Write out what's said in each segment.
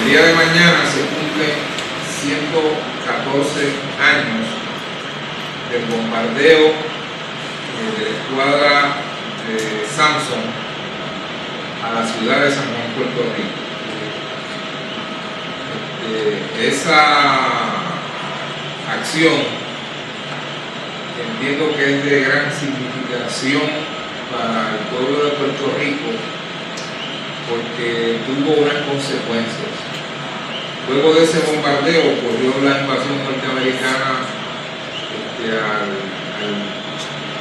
día de mañana se cumplen 114 años del bombardeo de la escuadra de Samson a la ciudad de San Juan, Puerto Rico. Esa acción entiendo que es de gran significación para el pueblo de Puerto Rico porque tuvo unas consecuencias. Luego de ese bombardeo ocurrió la invasión norteamericana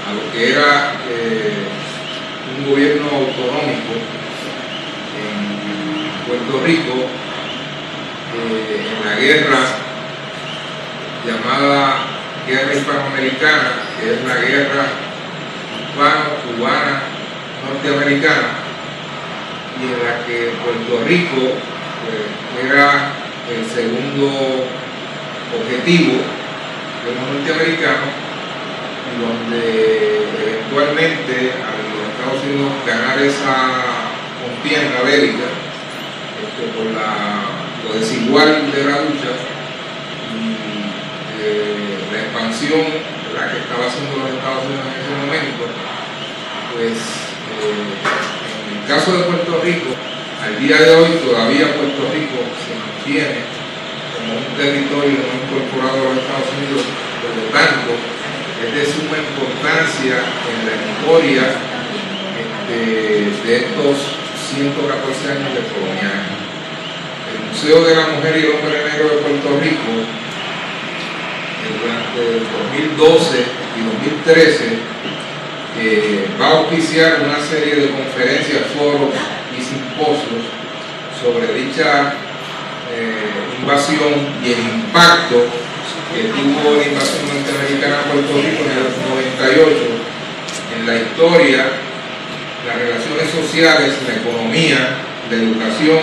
a lo que era un gobierno autonómico en Puerto Rico, en la guerra llamada Guerra Hispanoamericana, que es la guerra hispano-cubana norteamericana, y en la que Puerto Rico era el segundo objetivo de los norteamericanos, y donde eventualmente a los Estados Unidos ganar esa contienda bélica por lo desigual de la lucha y la expansión la que estaba haciendo los Estados Unidos en ese momento, pues en el caso de Puerto Rico, al día de hoy todavía Puerto Rico se mantiene como un territorio no incorporado a los Estados Unidos, por lo tanto es de suma importancia en la historia de estos 114 años de colonialismo. El Museo de la Mujer y el Hombre Negro de Puerto Rico, durante el 2012 y 2013, va a auspiciar una serie de conferencias, foros y simposios sobre dicha invasión y el impacto que tuvo la invasión norteamericana a Puerto Rico en el 98 en la historia, las relaciones sociales, la economía, la educación,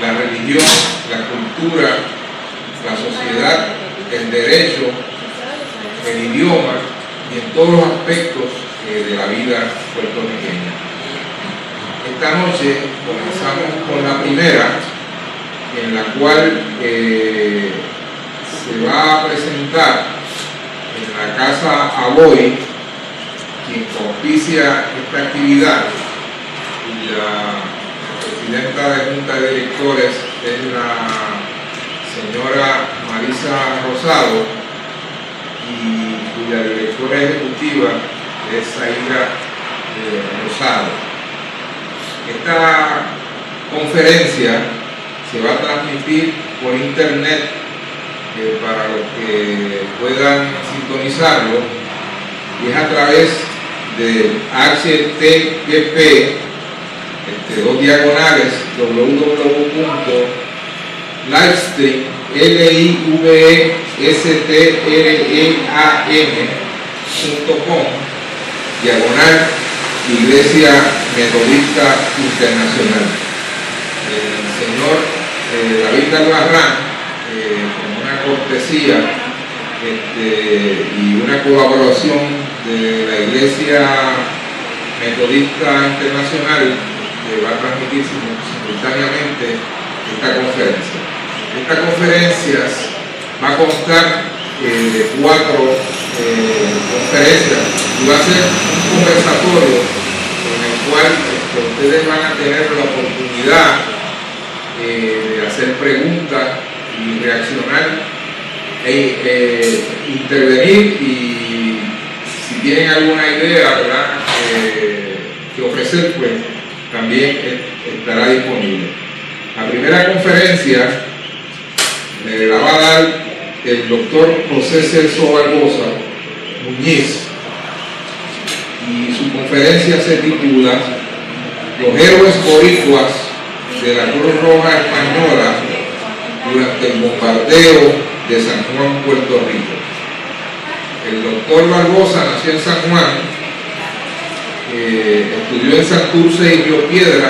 la religión, la cultura, la sociedad, el derecho, el idioma y en todos los aspectos de la vida puertorriqueña. Esta noche comenzamos con la primera, en la cual se va a presentar en la Casa Aboy, quien auspicia esta actividad, cuya presidenta de Junta de Directores es la señora Marisa Rosado y cuya directora ejecutiva es Zaira Rosado. Esta conferencia se va a transmitir por internet para los que puedan sintonizarlo, y es a través de http livestream.com/Iglesia Metodista Internacional. El señor David Albarrán, con una cortesía y una colaboración de la Iglesia Metodista Internacional, que va a transmitir simultáneamente esta conferencia. Esta conferencia va a constar de 4 conferencias y va a ser un conversatorio en el cual ustedes van a tener la oportunidad de hacer preguntas y reaccionar intervenir, y si tienen alguna idea, ¿verdad?, que ofrecer, pues también estará disponible. La primera conferencia la va a dar el doctor José Celso Barbosa Muñiz, y su conferencia se titula "Los héroes boricuas de la Cruz Roja Española durante el bombardeo de San Juan, Puerto Rico". El doctor Barbosa nació en San Juan, estudió en Santurce y Río Piedra,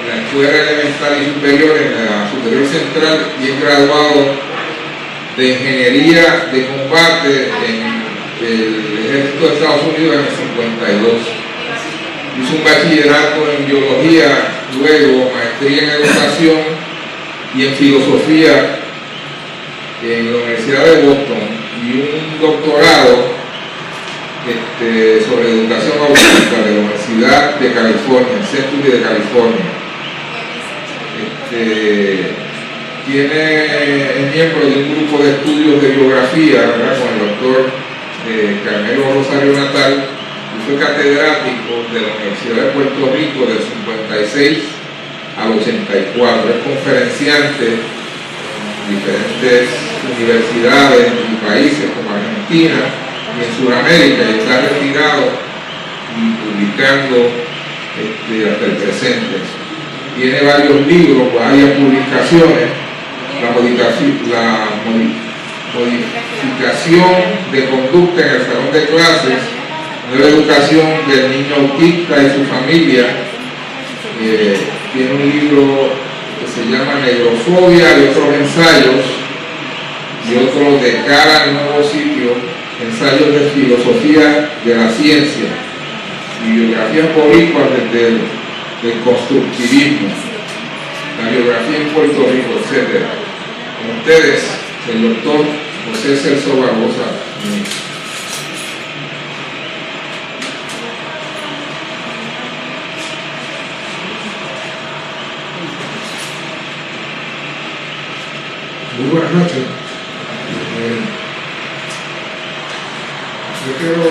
la escuela elemental y superior, en la Superior Central, y es graduado de Ingeniería de Combate en el Ejército de Estados Unidos en el 52. Hizo un bachillerato en Biología, luego maestría maestría en educación y en filosofía en la Universidad de Boston y un doctorado sobre educación autista de la Universidad de California, Century de California. Es miembro de un grupo de estudios de biografía, ¿verdad?, con el doctor Carmelo Rosario Natal, y fue catedrático de la Universidad de Puerto Rico del 56 al 84. Es conferenciante en diferentes universidades y países como Argentina y en Sudamérica, y está retirado y publicando hasta el presente. Tiene varios libros, varias publicaciones. La modificación de conducta en el salón de clases, nueva educación del niño autista y su familia. Tiene un libro que se llama Negrofobia y otros ensayos, y otro de cara al nuevo sitio, ensayos de filosofía de la ciencia y biografías boricuas desde el constructivismo, la biografía en Puerto Rico, etc. Con ustedes, el doctor José Celso Barbosa. Muy buenas noches. Yo quiero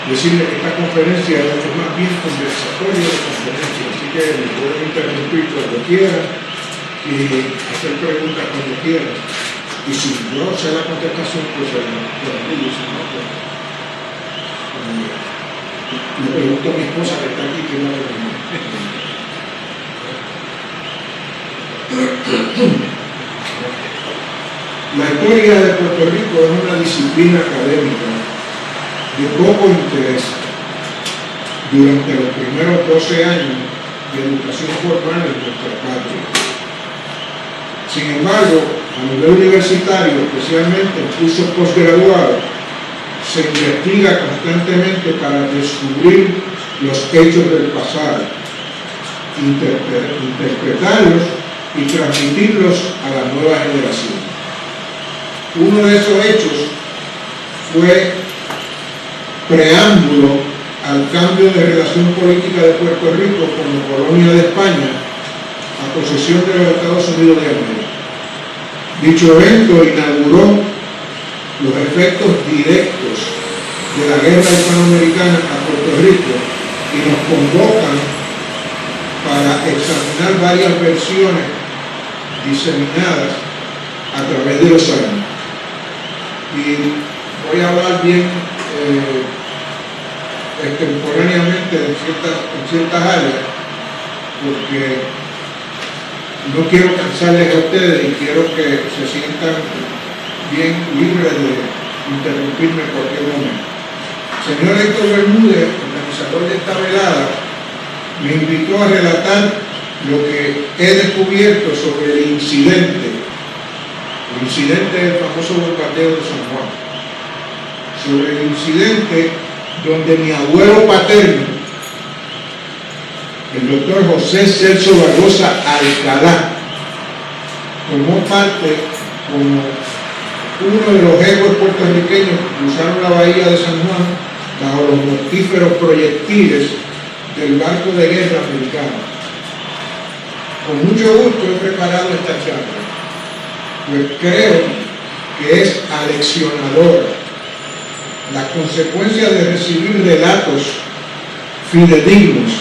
decirle que esta conferencia es más bien conversatoria de conferencia, así que me pueden interrumpir cuando quieran y hacer preguntas cuando quieran. Y si no sé la contestación, pues se la digo, si no, pues le pregunto a mi esposa que está aquí, que es la La historia de Puerto Rico es una disciplina académica de poco interés durante los primeros 12 años de educación formal en nuestra patria. Sin embargo, a nivel universitario, especialmente en cursos posgraduados, se investiga constantemente para descubrir los hechos del pasado, interpretarlos y transmitirlos a las nuevas generaciones. Uno de esos hechos fue preámbulo al cambio de relación política de Puerto Rico como colonia de España a posesión de los Estados Unidos de América. Dicho evento inauguró los efectos directos de la guerra hispanoamericana a Puerto Rico y nos convocan para examinar varias versiones diseminadas a través de los años. Y voy a hablar bien extemporáneamente en ciertas áreas, porque no quiero cansarles a ustedes y quiero que se sientan bien libres de interrumpirme en cualquier momento. Señor Héctor Bermúdez, organizador de esta velada, me invitó a relatar lo que he descubierto sobre el incidente del famoso bombardeo de San Juan, sobre el incidente donde mi abuelo paterno, el doctor José Celso Barbosa Alcalá, tomó parte como uno de los héroes puertorriqueños que cruzaron la bahía de San Juan bajo los mortíferos proyectiles del barco de guerra americano. Con mucho gusto he preparado esta charla, pues creo que es aleccionadora. Las consecuencias de recibir relatos fidedignos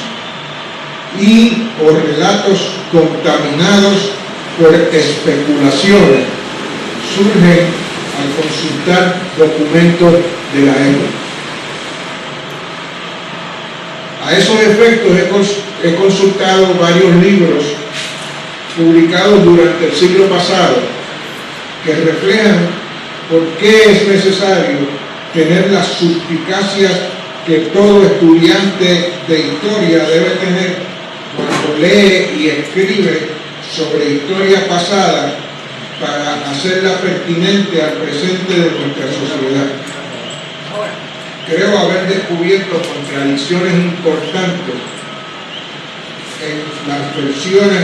y o relatos contaminados por especulaciones surgen al consultar documentos de la época. A esos efectos he consultado varios libros publicados durante el siglo pasado que reflejan por qué es necesario tener las suspicacias que todo estudiante de historia debe tener cuando lee y escribe sobre historia pasada para hacerla pertinente al presente de nuestra sociedad. Creo haber descubierto contradicciones importantes en las versiones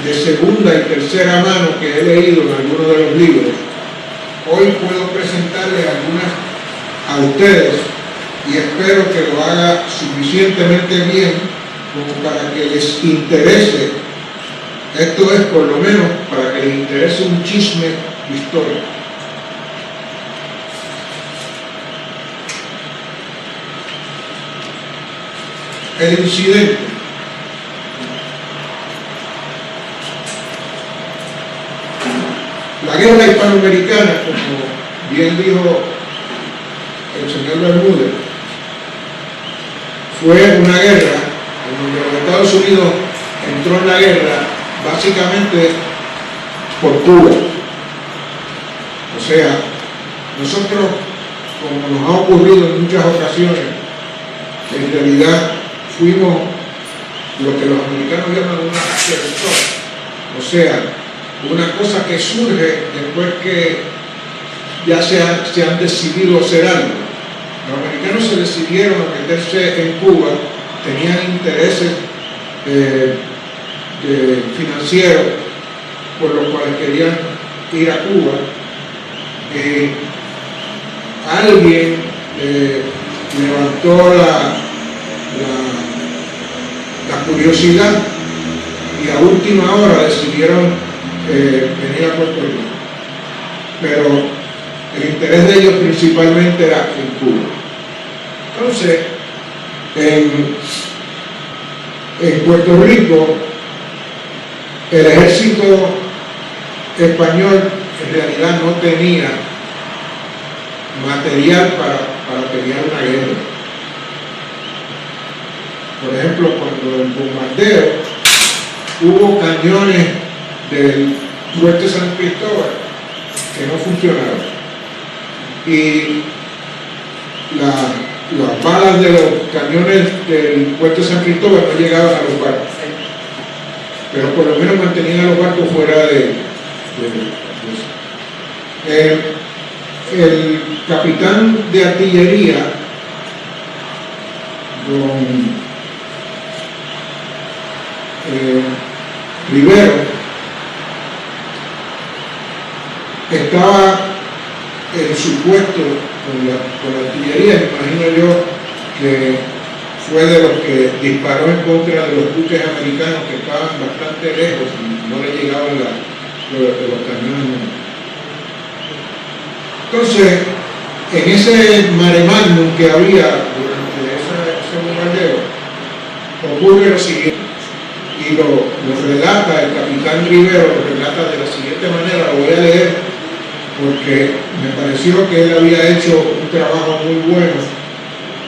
de segunda y tercera mano que he leído en algunos de los libros, hoy puedo presentarles algunas a ustedes y espero que lo haga suficientemente bien como para que les interese. Esto es por lo menos para que les interese un chisme histórico. El incidente. La guerra hispanoamericana, como bien dijo el señor Bermúdez, fue una guerra en donde los Estados Unidos entró en la guerra básicamente por Cuba. O sea, nosotros, como nos ha ocurrido en muchas ocasiones, en realidad fuimos lo que los americanos llaman una acertón. O sea, una cosa que surge después que ya se han decidido hacer algo. Los americanos se decidieron a meterse en Cuba, tenían intereses financieros por los cuales querían ir a Cuba. Alguien levantó la curiosidad y a última hora decidieron venir a Puerto Rico. Pero el interés de ellos principalmente era en Cuba. Entonces, en Puerto Rico, el ejército español en realidad no tenía material para pelear una guerra. Por ejemplo, cuando el bombardeo, hubo cañones del fuerte San Cristóbal que no funcionaron. Y las balas de los cañones del puerto de San Cristóbal no llegaban a los barcos, pero por lo menos mantenían a los barcos fuera de eso. El capitán de artillería, don Rivero, estaba en su puesto con la artillería. Me imagino yo que fue de los que disparó en contra de los buques americanos que estaban bastante lejos y no le llegaban los cañones. Entonces, en ese mare magnum que había durante ese bombardeo, ocurre lo siguiente, y lo relata el capitán Rivero, lo relata de la siguiente manera. Lo voy a leer porque me pareció que él había hecho un trabajo muy bueno.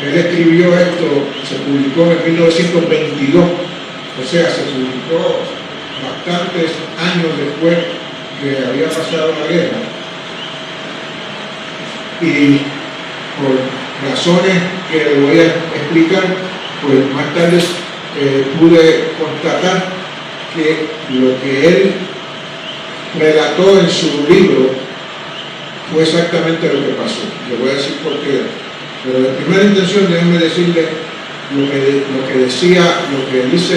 Él escribió esto, se publicó en 1922, o sea, se publicó bastantes años después que había pasado la guerra. Y por razones que le voy a explicar, pues más tarde pude constatar que lo que él relató en su libro fue exactamente lo que pasó. Le voy a decir por qué. Pero de primera intención, déjenme decirle lo que dice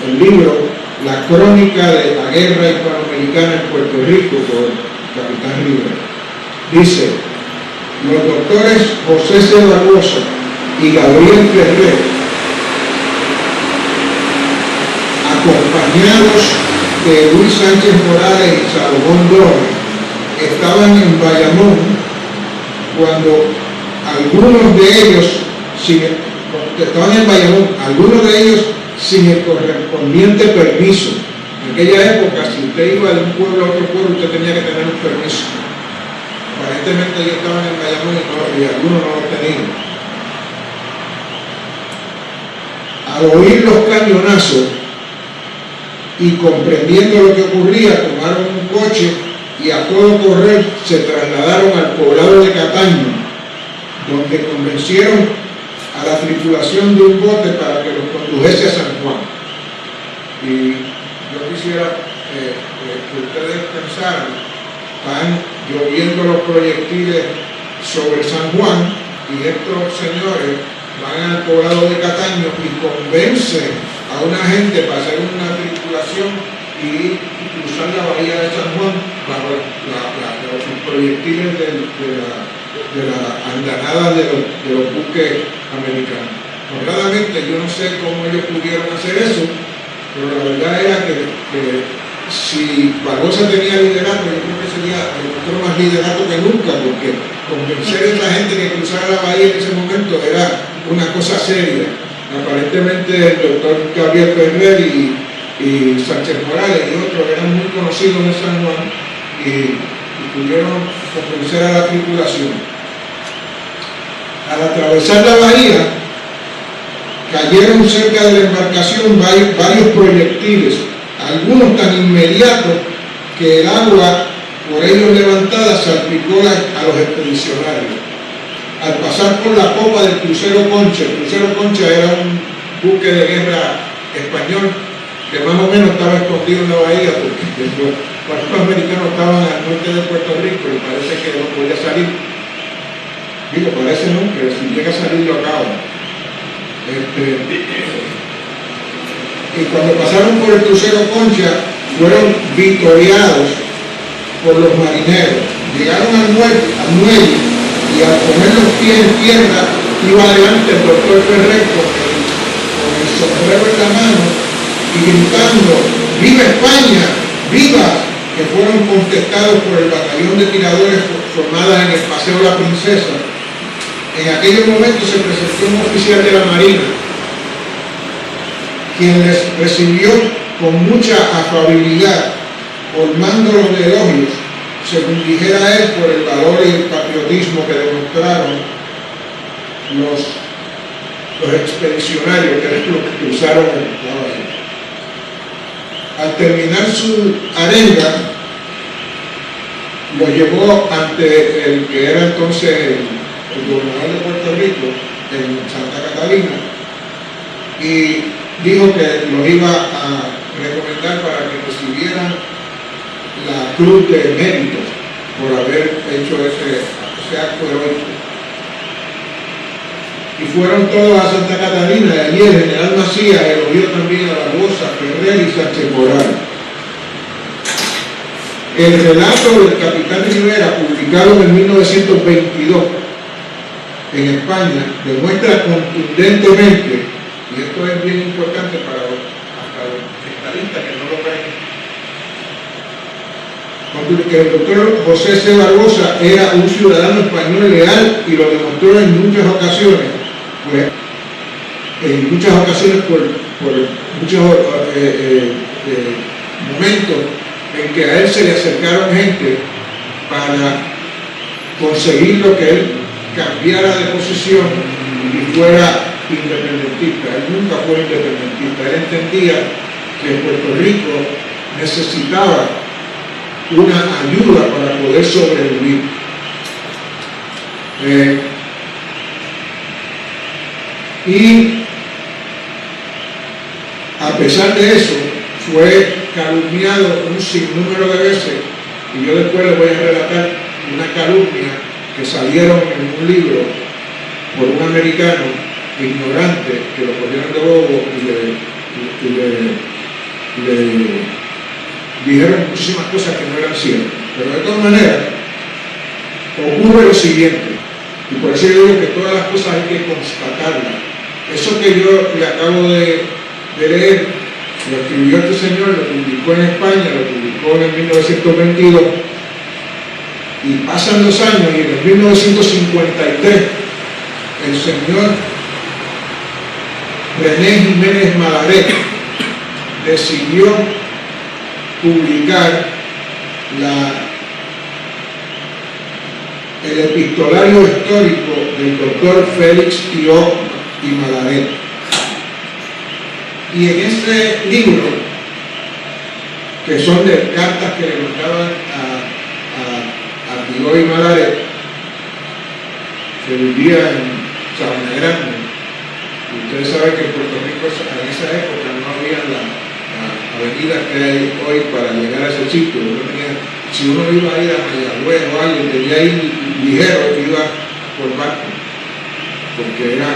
el libro, La crónica de la guerra hispanoamericana en Puerto Rico, por capitán Rivera. Dice: los doctores José C. Barbosa y Gabriel Ferrer, acompañados de Luis Sánchez Morales y Salomón Doro, estaban en Bayamón cuando algunos de ellos, sin el correspondiente permiso. En aquella época, si usted iba de un pueblo a otro pueblo, usted tenía que tener un permiso. Aparentemente ellos estaban en Bayamón y algunos no lo tenían. Al oír los cañonazos y comprendiendo lo que ocurría, tomaron un coche y a todo correr se trasladaron al poblado de Cataño, donde convencieron a la tripulación de un bote para que los condujese a San Juan. Y yo quisiera que ustedes pensaran: están lloviendo los proyectiles sobre San Juan y estos señores van al poblado de Cataño y convencen a una gente para hacer una tripulación y cruzar la bahía de San Juan bajo los proyectiles de la andanada de los buques americanos. Honradamente, yo no sé cómo ellos pudieron hacer eso, pero la verdad era que si Barbosa tenía liderato, yo creo que sería demostró más liderato que nunca, porque convencer a esa gente que cruzara la bahía en ese momento era una cosa seria. Aparentemente el doctor Gabriel Ferrer y Sánchez Morales y otros eran muy conocidos en San Juan y pudieron convencer a la tripulación. Al atravesar la bahía, cayeron cerca de la embarcación varios proyectiles, algunos tan inmediatos que el agua por ellos levantada salpicó a los expedicionarios. Al pasar por la popa del crucero Concha, el crucero Concha era un buque de guerra español que más o menos estaba escondido en la bahía porque los barcos americanos estaban al norte de Puerto Rico y parece que no podía salir. Digo, parece no, pero si llega a salir lo acaban. Y cuando pasaron por el crucero Concha fueron victoriados por los marineros. Llegaron al muelle y al poner los pies en tierra iba adelante el doctor Ferrer con el sombrero en la mano y gritando ¡Viva España! ¡Viva! Que fueron contestados por el batallón de tiradores formada en el Paseo La Princesa. En aquellos momentos se presentó un oficial de la Marina, quien les recibió con mucha afabilidad, colmándolos de elogios, según dijera él, por el valor y el patriotismo que demostraron los expedicionarios, que eran los que cruzaron la bahía. Al terminar su arenga, lo llevó ante el que era entonces el gobernador de Puerto Rico, en Santa Catalina, y dijo que los iba a recomendar para que recibieran la Cruz de Mérito por haber hecho ese acto heroico. Y fueron todos a Santa Catalina, y allí el general Macías elogió también a Barbosa, Ferrer y Sánchez Morales. El relato del capitán Rivera, publicado en 1922 en España, demuestra contundentemente, y esto es bien importante para hasta los estadistas que no lo creen, que el doctor José C. Barbosa era un ciudadano español leal y lo demostró en muchas ocasiones, pues, por muchos momentos en que a él se le acercaron gente para conseguir lo que él cambiara de posición y fuera independentista. Él nunca fue independentista. Él entendía que Puerto Rico necesitaba una ayuda para poder sobrevivir. Y a pesar de eso, fue calumniado un sinnúmero de veces, y yo después les voy a relatar una calumnia que salieron en un libro por un americano ignorante que lo cogieron de bobo y le dijeron muchísimas cosas que no eran ciertas. Pero de todas maneras, ocurre lo siguiente, y por eso yo digo que todas las cosas hay que constatarlas. Eso que yo le acabo de leer, lo escribió este señor, lo publicó en España, lo publicó en 1922, y pasan los años y en 1953 el señor René Jiménez Malaret decidió publicar el epistolario histórico del doctor Félix Tiró y Malaret. Y en ese libro, que son de cartas que le mandaban a Tiró y Malaret, que vivía en Sabana Grande, y ustedes saben que en Puerto Rico en esa época no había las avenidas que hay hoy para llegar a ese sitio. Si uno iba a ir a Mayagüez o algo, tenía que ir ligero, iba por barco. porque era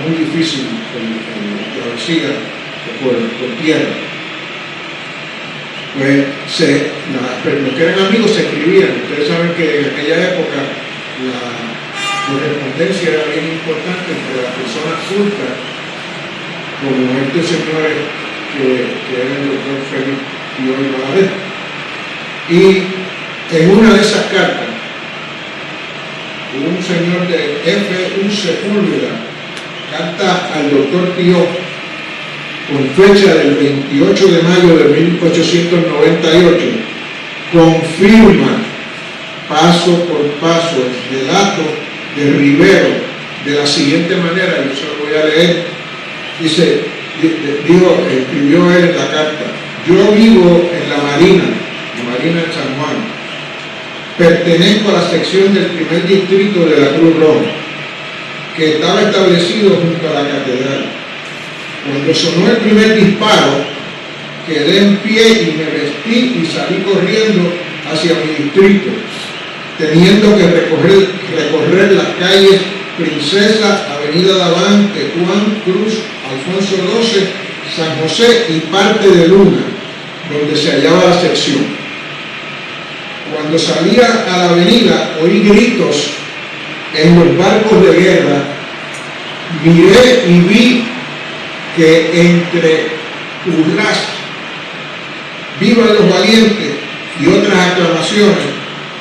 muy difícil la travesía por tierra. Pues los que eran amigos se escribían. Ustedes saben que en aquella época la correspondencia era bien importante entre las personas cultas, como estos señores que era el doctor Félix Pío y Malaret. Y en una de esas cartas, un señor de F.U. Sepúlveda, carta al doctor Pío, con fecha del 28 de mayo de 1898, confirma paso por paso el relato de Rivero de la siguiente manera, yo se lo voy a leer. Dice, escribió él en la carta: yo vivo en la Marina de San Juan, pertenezco a la sección del primer distrito de la Cruz Roja, que estaba establecido junto a la catedral. Cuando sonó el primer disparo, quedé en pie y me vestí y salí corriendo hacia mi distrito, teniendo que recorrer las calles Princesa, Avenida Daván, Tetuán, Cruz, Alfonso XII, San José y parte de Luna, donde se hallaba la sección. Cuando salía a la avenida, oí gritos en los barcos de guerra, miré y vi que entre hurras, vivan los valientes y otras aclamaciones,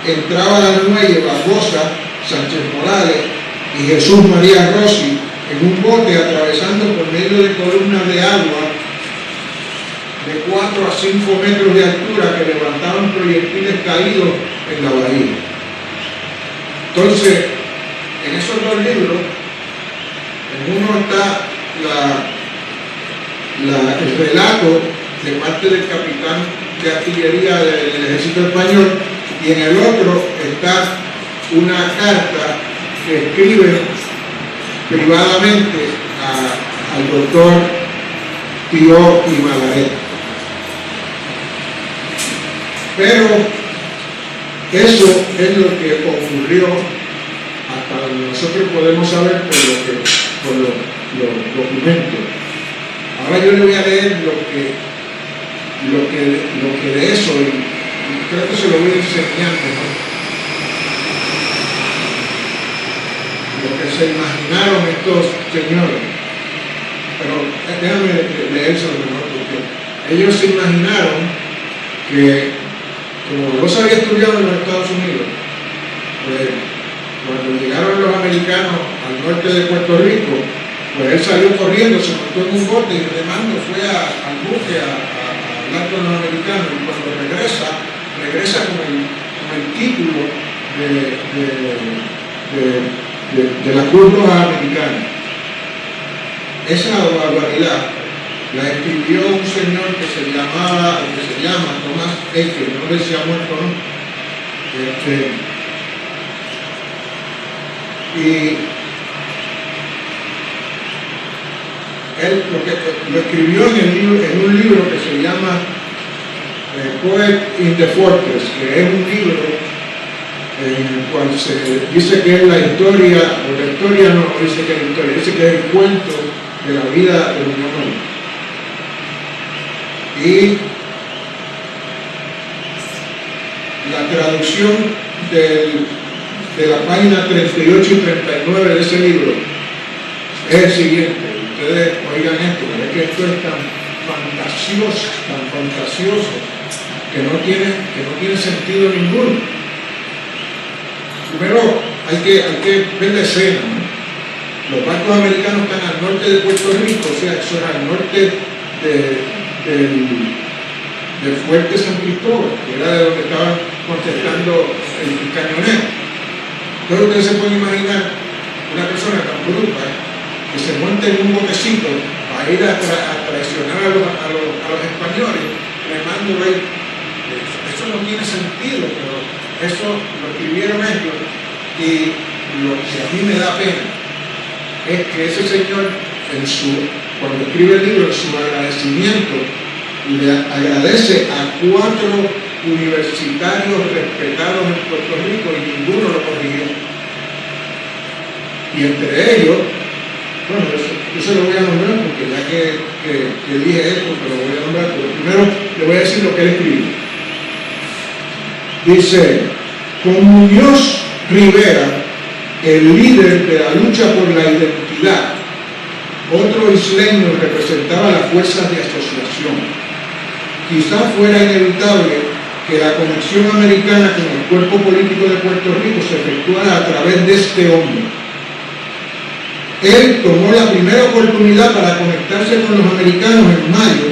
entraban al muelle Barbosa, Sánchez Morales y Jesús María Rossi en un bote atravesando por medio de columnas de agua de 4 a 5 metros de altura que levantaban proyectiles caídos en la bahía. Entonces, en esos dos libros, en uno está el relato de parte del capitán de artillería del ejército español, y en el otro está una carta que escribe privadamente al doctor Pío y Malaret. Pero eso es lo que ocurrió hasta donde nosotros podemos saber por los documentos. Ahora yo le voy a leer lo que de eso, y creo que se lo voy enseñando, ¿no? Lo que se imaginaron estos señores. Pero déjame leérselo mejor, porque ellos se imaginaron que, como los había estudiado en los Estados Unidos, pues, cuando llegaron los americanos al norte de Puerto Rico, pues él salió corriendo, se montó en un bote y remando fue al buque a hablar con los americanos, y cuando regresa con el título de la Cruz Roja Americana. Esa barbaridad la escribió un señor que se llama Thomas Ecker, no le se ha muerto, ¿no? Y él lo escribió en un libro que se llama Poet in the Fortress, que es un libro en el cual se dice que es la historia, o la historia no dice que es la historia, dice que es el cuento de la vida de un hombre. Y la traducción de la página 38 y 39 de ese libro es el siguiente. Ustedes oigan esto, pero es que esto es tan fantasioso, que no tiene sentido ninguno. Primero hay que ver la escena, ¿no? Los barcos americanos están al norte de Puerto Rico, o sea, eso era al norte del fuerte San Cristóbal, que era de donde estaban contestando el cañonero. Entonces ustedes se pueden imaginar una persona tan bruta que se monta en un botecito para ir a traicionar a los españoles, remando ahí. Eso no tiene sentido, pero eso lo escribieron ellos, y lo que a mí me da pena es que ese señor, cuando escribe el libro, en su agradecimiento, le agradece a 4 universitarios respetados en Puerto Rico y ninguno lo corrigió. Y entre ellos, bueno, eso lo voy a nombrar porque ya que dije esto, pero lo voy a nombrar, pero primero le voy a decir lo que él escribió. Dice, con Muñoz Rivera, el líder de la lucha por la identidad, otro isleño representaba las fuerzas de asociación. Quizás fuera inevitable que la conexión americana con el cuerpo político de Puerto Rico se efectuara a través de este hombre. Él tomó la primera oportunidad para conectarse con los americanos en mayo,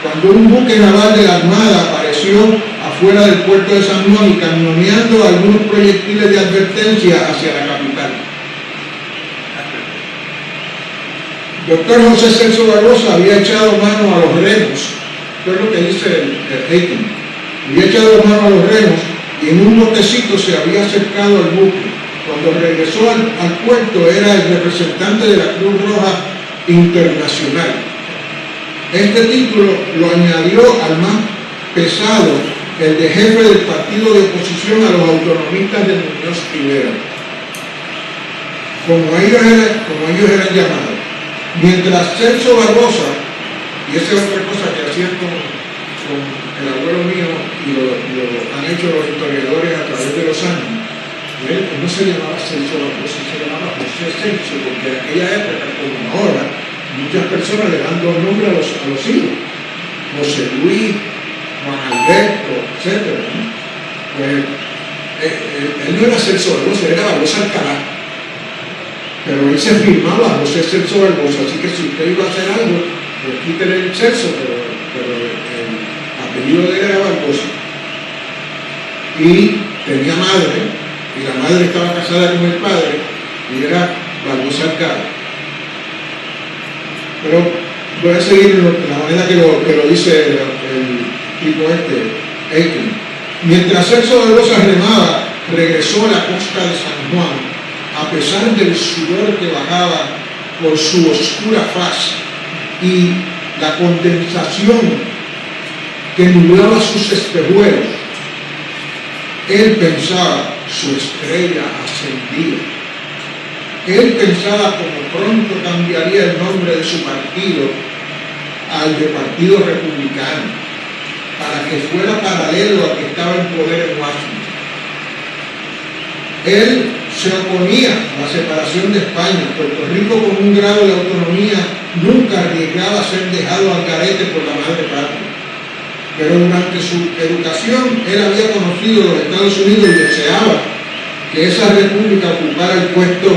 cuando un buque naval de la Armada apareció afuera del puerto de San Juan y cañoneando algunos proyectiles de advertencia hacia la capital. Doctor José Celso Barbosa había echado mano a los remos, esto es lo que dice el Aiken, había echado mano a los remos y en un botecito se había acercado al buque. Cuando regresó al puerto era el representante de la Cruz Roja Internacional. Este título lo añadió al más pesado, el de jefe del partido de oposición a los autonomistas de Muñoz Rivera, como ellos eran llamados. Mientras Celso Barbosa, y esa es otra cosa que hacían con el abuelo mío y lo han hecho los historiadores a través de los años, él no se llamaba Celso Barbosa, se llamaba José Celso, porque en aquella época, como ahora, muchas personas le dan dos nombres a los hijos, José Luis, Juan Alberto, etc. Pues, él no era Celso Barbosa, era Barbosa Alcalá, pero él se firmaba José Celso Barbosa, así que si usted iba a hacer algo, pues quítele el Celso, pero el apellido de él era Barbosa. Y tenía madre, y la madre estaba casada con el padre, y era Barbosa Alcalá. Pero voy a seguir la manera que lo dice el tipo Aiken. Mientras Celso Barbosa remaba, regresó a la costa de San Juan, a pesar del sudor que bajaba por su oscura faz y la condensación que nublaba sus espejuelos. Él pensaba, su estrella ascendía. Él pensaba como pronto cambiaría el nombre de su partido al de Partido Republicano, para que fuera paralelo al que estaba en poder en Washington. Él se oponía a la separación de España. Puerto Rico, con un grado de autonomía, nunca arriesgaba ser dejado al garete por la madre patria. Pero durante su educación, él había conocido los Estados Unidos y deseaba que esa república ocupara el puesto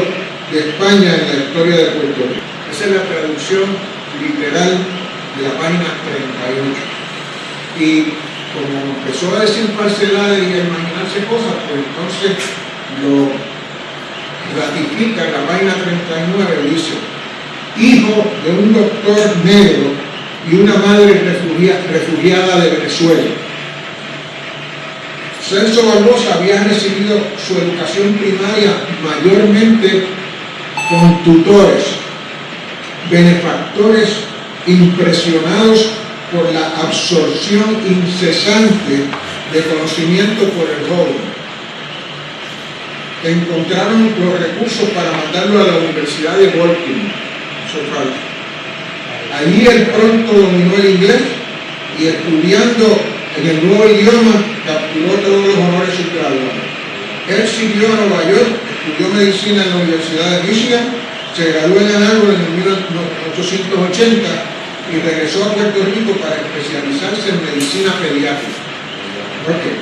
de España en la historia de Puerto Rico. Esa es la traducción literal de la página 38. Y como empezó a decir falsedades y a imaginarse cosas, pues entonces lo ratifica en la página 39, dice: hijo de un doctor negro y una madre refugiada de Venezuela. Celso Barbosa había recibido su educación primaria mayormente con tutores, benefactores impresionados por la absorción incesante de conocimiento por el joven. Encontraron los recursos para mandarlo a la Universidad de Baltimore. Eso es falso. Allí él pronto dominó el inglés y, estudiando en el nuevo idioma, capturó todos los honores subgraduados. Él siguió a Nueva York, estudió medicina en la Universidad de Michigan, se graduó en Ann Arbor en 1880 y regresó a Puerto Rico para especializarse en medicina pediátrica. Okay.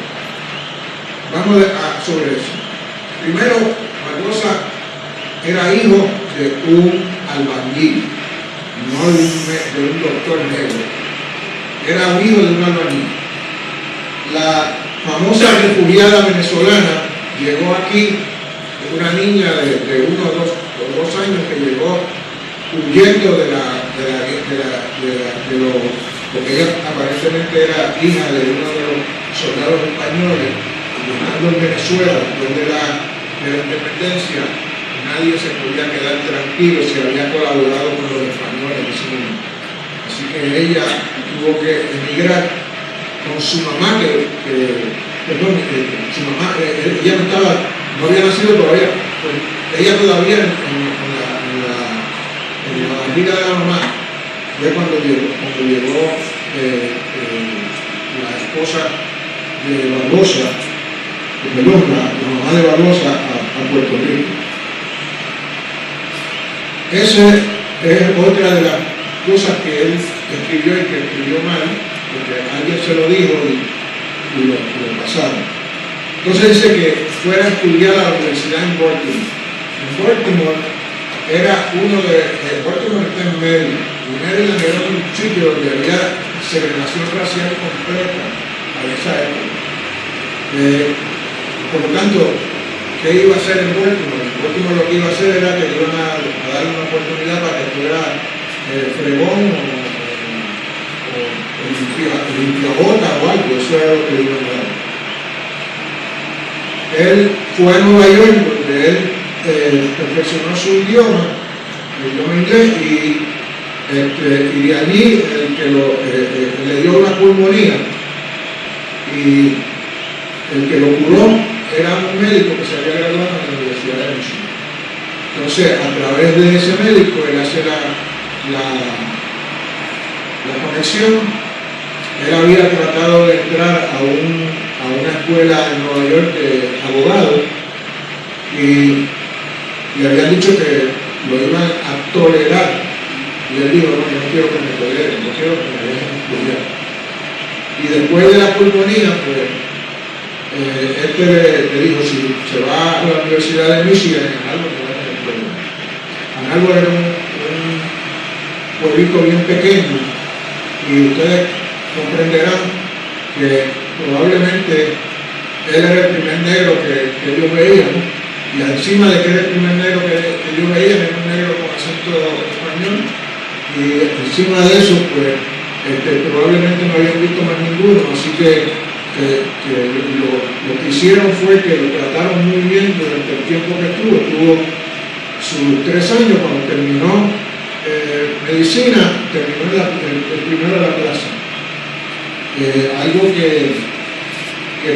Vamos sobre eso. Primero, Barbosa era hijo de un albañil, no de un doctor negro. Era un hijo de un albañil. La famosa refugiada venezolana llegó aquí, una niña de 1 o 2 años que llegó huyendo porque ella aparentemente era hija de uno de los soldados españoles, llegando en Venezuela después de la independencia. Nadie se podía quedar tranquilo si había colaborado con los españoles. Así que ella tuvo que emigrar con su mamá, su mamá, ella no había nacido todavía, pues ella todavía en la barriga de la mamá, fue cuando llegó la esposa de Barbosa, la mamá de Barbosa a Puerto Rico. Esa es otra de las cosas que él escribió y que escribió mal, porque alguien se lo dijo y lo pasaron. Entonces dice que fuera a estudiar a la universidad en Baltimore. En Baltimore era Baltimore está en Maryland, y Maryland era un sitio donde había segregación racial completa a esa época. Por lo tanto, ¿qué iba a hacer en Baltimore? En Baltimore lo que iba a hacer era que le iban a darle una oportunidad para que fuera fregón o limpiabota o algo, eso era lo que le iban a dar. Él fue a Nueva York, donde él perfeccionó su idioma, el idioma inglés, y de allí el que le dio una pulmonía, y el que lo curó era un médico que se había graduado en la Universidad de Michigan. Entonces, a través de ese médico, él hace la conexión. Él había tratado de entrar a una escuela en Nueva York de abogados y le habían dicho que lo iban a tolerar. Y él dijo, no, yo no quiero que me toleren, yo quiero que me dejen estudiar. Y después de la pulmonía, pues, le dijo, si se va a la Universidad de Michigan, en algo que va a tener problemas. Analgo era un pueblito bien pequeño y ustedes comprenderán que probablemente él era el primer negro que ellos veían, y encima de que era el primer negro que ellos veían, era un negro con acento español, y encima de eso, pues, probablemente no habían visto más ninguno, así que lo que hicieron fue que lo trataron muy bien durante el tiempo que estuvo sus 3 años. Cuando terminó medicina, terminó el primero de la clase. Algo que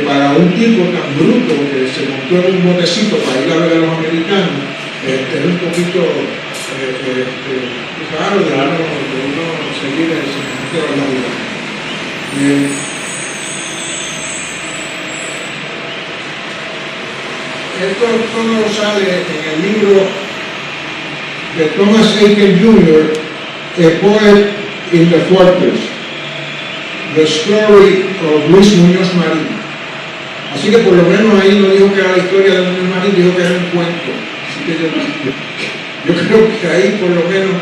para un tipo tan bruto que se montó en un botecito para ir a ver a los americanos, es un poquito raro de uno seguir el sentimiento de la vida. Esto todo sale en el libro de Thomas Aiken Jr., A Poet in the Fortress, The Story of Luis Muñoz Marín. Así que por lo menos ahí no dijo que era la historia de Muñoz Marín, dijo que era un cuento. Así que yo creo que ahí por lo menos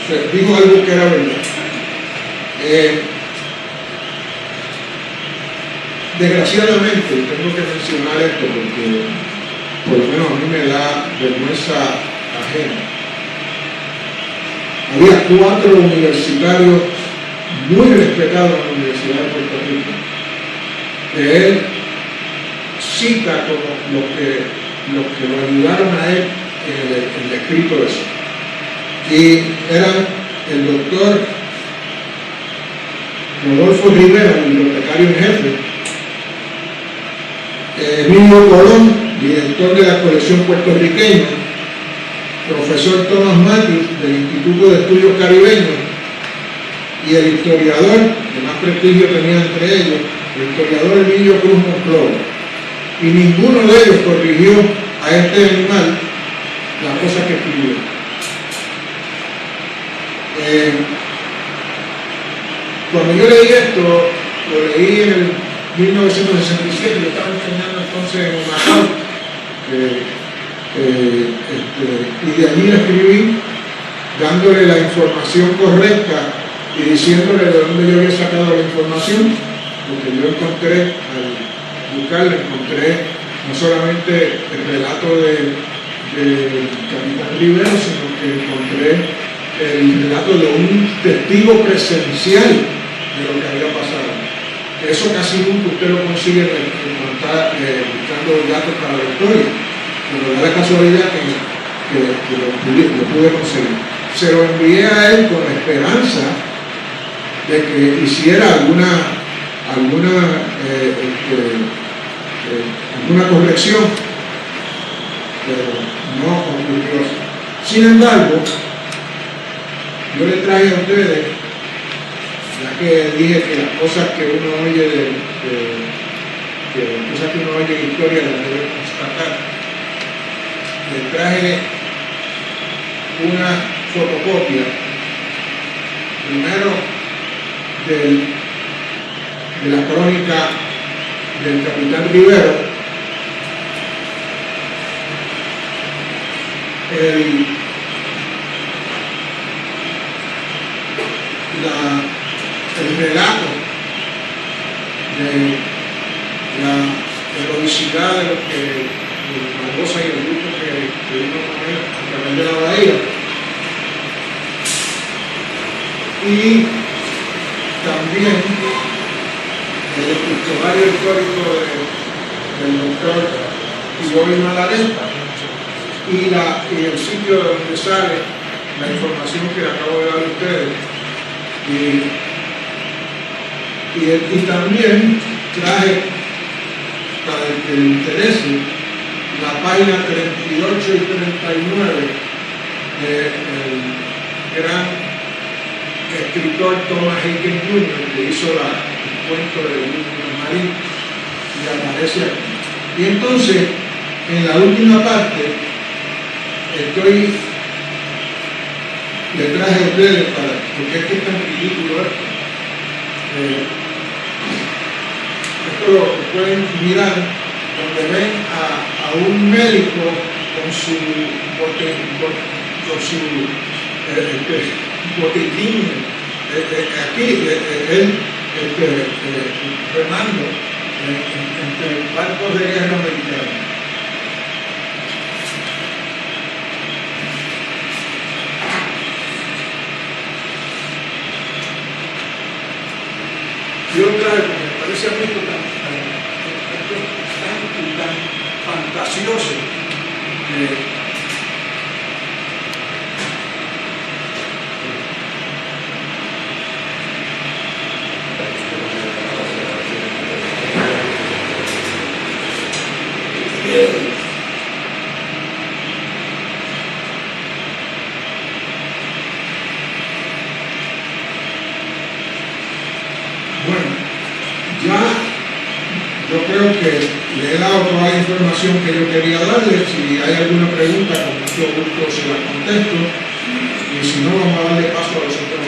se dijo algo que era verdad. Desgraciadamente, tengo que mencionar esto porque por lo menos a mí me da vergüenza ajena. Había 4 universitarios muy respetados en la Universidad de Puerto Rico, que él cita como los que lo ayudaron a él en el escrito de eso. Y eran el doctor Rodolfo Rivera, bibliotecario en jefe, Emilio Colón, director de la colección puertorriqueña, profesor Thomas Matthews del Instituto de Estudios Caribeños, y el historiador, que más prestigio tenía entre ellos, el historiador Emilio Cruz Monclova. Y ninguno de ellos corrigió a este animal las cosas que escribió. Cuando yo leí esto, lo leí en el 1967, yo estaba enseñando entonces en Macao, y de allí escribí dándole la información correcta y diciéndole de dónde yo había sacado la información, porque yo encontré, al buscarla, encontré no solamente el relato de Capitán Rivera, sino que encontré el relato de un testigo presencial de lo que había pasado. Eso casi nunca usted lo consigue buscando datos para la historia, pero da la casualidad que lo pude conseguir. Se lo envié a él con la esperanza de que hiciera alguna corrección, pero no ocurrió así. Sin embargo, yo le traje a ustedes, ya que dije que las cosas que uno oye en historia las debe constatar, le traje una fotocopia, primero de la crónica del capitán Rivero, el relato de la heroicidad de lo que Barbosa y el grupo que vino con él a través de la bahía, y también el escritorio histórico del doctor Ivory Malareta y el sitio de donde sale la información que acabo de dar a ustedes. Y también traje, para el que le interese, la página 38 y 39 del gran escritor Thomas Hagen Jr., que hizo el cuento de William Marín, y aparece aquí. Y entonces, en la última parte, le traje a ustedes porque es que es tan ridículo esto. Esto lo pueden mirar, donde ven a un médico con su botiquín, aquí, él remando entre barcos de guerra americanos. Yo traje, porque me parece a mí tan fantasioso, bueno, ya yo creo que le he dado toda la información que yo quería darle. Si hay alguna pregunta, con mucho gusto se la contesto, y si no, vamos a darle paso a los otros.